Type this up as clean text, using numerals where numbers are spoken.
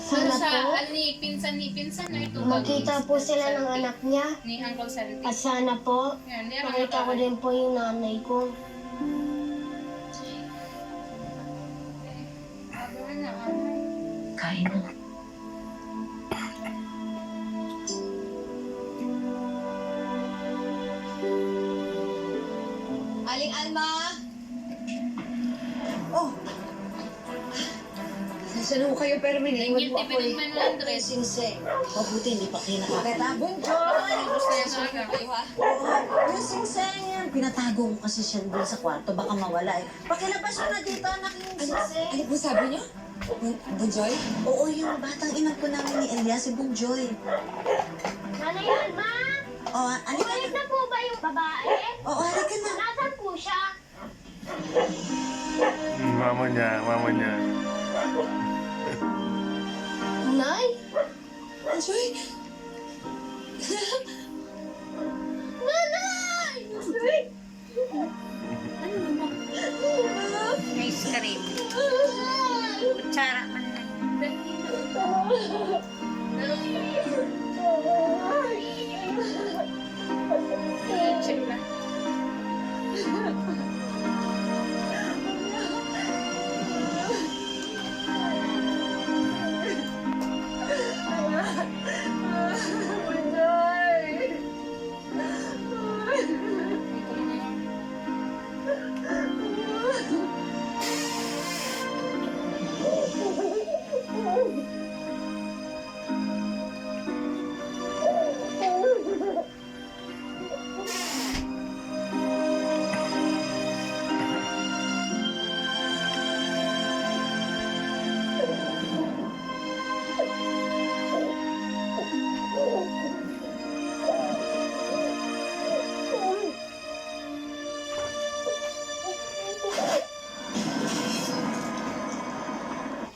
Sana po, Pinsan na ito. makita po sila ng anak niya. Ni Uncle Santi. At sana po, Yan, makita ko din po yung nanay ko. Kain na. Aling Alma! Oh! Saan ho kayo pero minaiwan Yung po ako tipid man ng Andres. Sinseng. Mabuti, hindi pa kayo nakakain. Kita, Bunjoy! Gusto niya sa aga. Yung singseng yan. Pinatago ko kasi siya doon sa kwarto, baka mawala eh. Pakilabas mo na dito, anak yung singseng. Ano po sabi niyo? Bunjoy? Oo, yung batang inag po namin ni Elias, si Bunjoy. Nanay Alma, O, ano ka balik na po ba yung babae? Oo, halika na. Nasaan po siya? Mama niya. Nay? Bunjoy! Nanay! Ice cream. Kutsara man na. Check na.